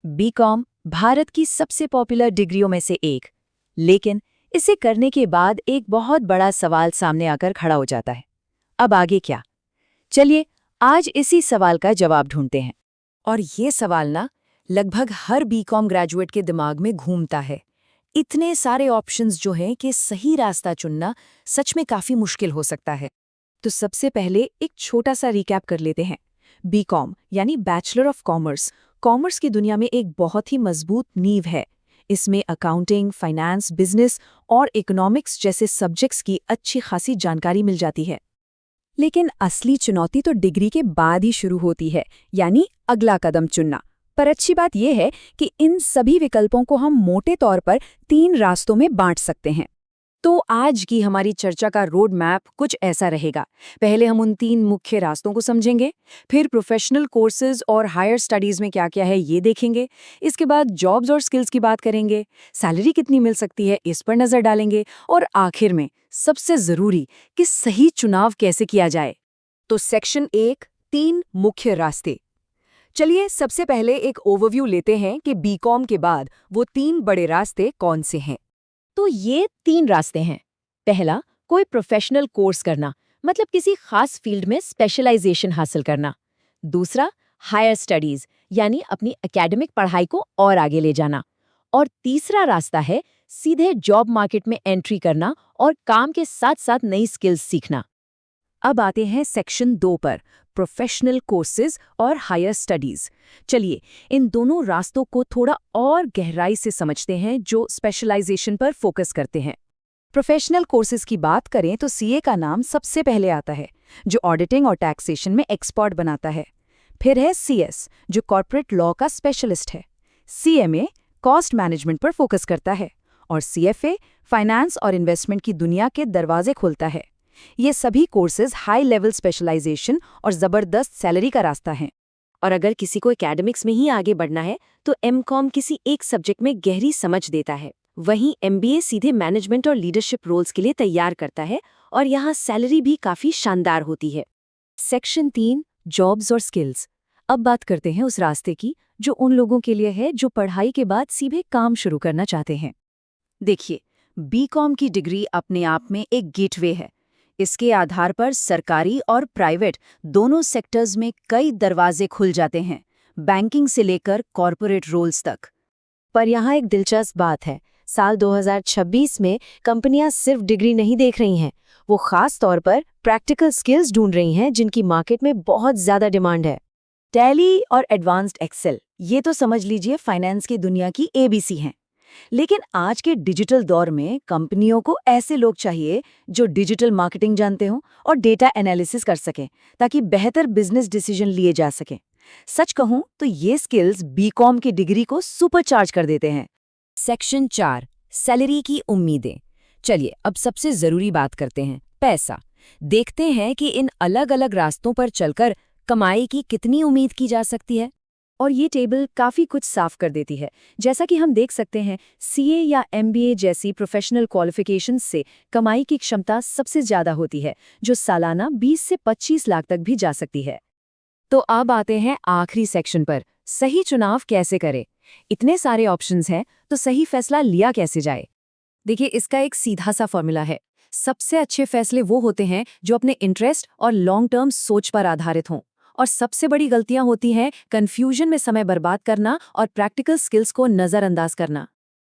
BCom Bharat की सबसे popular डिग्रियों में से एक, लेकिन इसे करने के बाद एक बहुत बड़ा सवाल सामने आकर खड़ा हो जाता है। अब आगे क्या? चलिए आज इसी सवाल का जवाब ढूंढते हैं। और ये सवाल ना लगभग हर बीकॉम ग्रेजुएट के दिमाग में घूमता है। इतने सारे ऑप्शंस जो हैं कि सही रास्ता चुनना सच में काफी मुश्किल हो सकता है। तो सबसे पहले एक छोटा सा रिकैप कर लेते हैं। बीकॉम यानी बैचलर ऑफ कॉमर्स कॉमर्स की दुनिया में एक बहुत ही मजबूत नींव है। इसमें अकाउंटिंग, फाइनेंस, बिजनेस और इकोनॉमिक्स जैसे सब्जेक्ट्स की अच्छी खासी जानकारी मिल जाती है। लेकिन असली चुनौती तो डिग्री के बाद ही शुरू होती है, यानी अगला कदम चुनना। पर अच्छी बात यह है कि इन सभी विकल्पों को हम मोटे तौर पर 3 रास्तों में बांट सकते हैं। तो आज की हमारी चर्चा का रोड मैप कुछ ऐसा रहेगा। पहले हम उन 3 मुख्य रास्तों को समझेंगे, फिर प्रोफेशनल कोर्सेज और हायर स्टडीज में क्या क्या है ये देखेंगे, इसके बाद जॉब्स और स्किल्स की बात करेंगे, सैलरी कितनी मिल सकती है इस पर नजर डालेंगे, और आखिर में सबसे जरूरी कि सही चुनाव कैसे किया जाए। तो सेक्शन 1, 3 मुख्य रास्ते। चलिए सबसे पहले एक ओवरव्यू लेते हैं कि बीकॉम के बाद वो 3 बड़े रास्ते कौन से हैं। तो ये 3 रास्ते हैं। पहला, कोई प्रोफेशनल कोर्स करना, मतलब किसी खास फील्ड में स्पेशलाइजेशन हासिल करना। दूसरा, हायर स्टडीज, यानी अपनी एकेडमिक पढ़ाई को और आगे ले जाना। और तीसरा रास्ता है सीधे जॉब मार्केट में एंट्री करना और काम के साथ साथ नई स्किल्स सीखना। अब आते हैं सेक्शन 2 पर, प्रोफेशनल कोर्सेज और हायर स्टडीज। चलिए इन दोनों रास्तों को थोड़ा और गहराई से समझते हैं, जो स्पेशलाइजेशन पर फोकस करते हैं। प्रोफेशनल कोर्सेज की बात करें तो सीए का नाम सबसे पहले आता है, जो ऑडिटिंग और टैक्सेशन में एक्सपर्ट बनाता है। फिर है सीएस, जो कॉर्पोरेट लॉ का स्पेशलिस्ट है। सीएमए कॉस्ट मैनेजमेंट पर फोकस करता है, और सीएफए फाइनेंस और इन्वेस्टमेंट की दुनिया के दरवाजे खोलता है। ये सभी कोर्सेज हाई लेवल स्पेशलाइजेशन और जबरदस्त सैलरी का रास्ता है। और अगर किसी को एकेडमिक्स में ही आगे बढ़ना है तो एमकॉम किसी एक सब्जेक्ट में गहरी समझ देता है। वहीं एमबीए सीधे मैनेजमेंट और लीडरशिप रोल्स के लिए तैयार करता है, और यहाँ सैलरी भी काफी शानदार होती है। सेक्शन 3, जॉब्स और स्किल्स। अब बात करते हैं उस रास्ते की जो उन लोगों के लिए है जो पढ़ाई के बाद सीधे काम शुरू करना चाहते हैं। देखिए, बीकॉम की डिग्री अपने आप में एक गेटवे है। इसके आधार पर सरकारी और प्राइवेट दोनों सेक्टर्स में कई दरवाजे खुल जाते हैं, बैंकिंग से लेकर कॉरपोरेट रोल्स तक। पर यहाँ एक दिलचस्प बात है, साल 2026 में कंपनियां सिर्फ डिग्री नहीं देख रही हैं, वो खास तौर पर प्रैक्टिकल स्किल्स ढूंढ रही हैं जिनकी मार्केट में बहुत ज़्यादा डिमांड है। टैली और एडवांस्ड एक्सेल, ये तो समझ लीजिए फाइनेंस की दुनिया की एबीसी हैं। लेकिन आज के डिजिटल दौर में कंपनियों को ऐसे लोग चाहिए जो डिजिटल मार्केटिंग जानते हों और डेटा एनालिसिस कर सकें, ताकि बेहतर बिजनेस डिसीजन लिए जा सकें। सच कहूं तो ये स्किल्स बीकॉम की डिग्री को सुपरचार्ज कर देते हैं। सेक्शन 4, सैलरी की उम्मीदें। चलिए अब सबसे जरूरी बात करते हैं, पैसा। देखते हैं कि इन अलग अलग रास्तों पर चलकर कमाई की कितनी उम्मीद की जा सकती है। और ये टेबल काफ़ी कुछ साफ कर देती है। जैसा कि हम देख सकते हैं, सीए या एमबीए जैसी प्रोफेशनल क्वालिफिकेशंस से कमाई की क्षमता सबसे ज़्यादा होती है, जो सालाना 20 से 25 लाख तक भी जा सकती है। तो अब आते हैं आखिरी सेक्शन पर, सही चुनाव कैसे करें। इतने सारे ऑप्शंस हैं, तो सही फैसला लिया कैसे जाए। देखिए, इसका एक सीधा सा फॉर्मूला है। सबसे अच्छे फैसले वो होते हैं जो अपने इंटरेस्ट और लॉन्ग टर्म सोच पर आधारित हों। और सबसे बड़ी गलतियां होती हैं कंफ्यूजन में समय बर्बाद करना और प्रैक्टिकल स्किल्स को नजरअंदाज करना।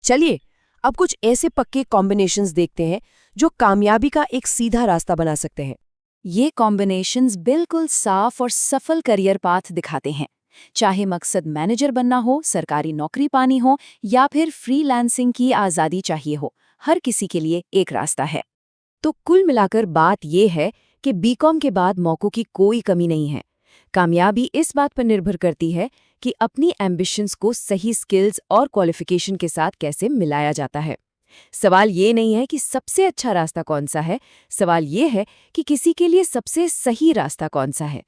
चलिए अब कुछ ऐसे पक्के कॉम्बिनेशंस देखते हैं जो कामयाबी का एक सीधा रास्ता बना सकते हैं। ये कॉम्बिनेशंस बिल्कुल साफ और सफल करियर पाथ दिखाते हैं। चाहे मकसद मैनेजर बनना हो, सरकारी नौकरी पानी हो, या फिर फ्रीलांसिंग की आज़ादी चाहिए हो, हर किसी के लिए एक रास्ता है। तो कुल मिलाकर बात यह है कि बीकॉम के बाद मौकों की कोई कमी नहीं है। कामयाबी इस बात पर निर्भर करती है कि अपनी एम्बिशंस को सही स्किल्स और क्वालिफिकेशन के साथ कैसे मिलाया जाता है। सवाल ये नहीं है कि सबसे अच्छा रास्ता कौन सा है, सवाल ये है कि किसी के लिए सबसे सही रास्ता कौन सा है।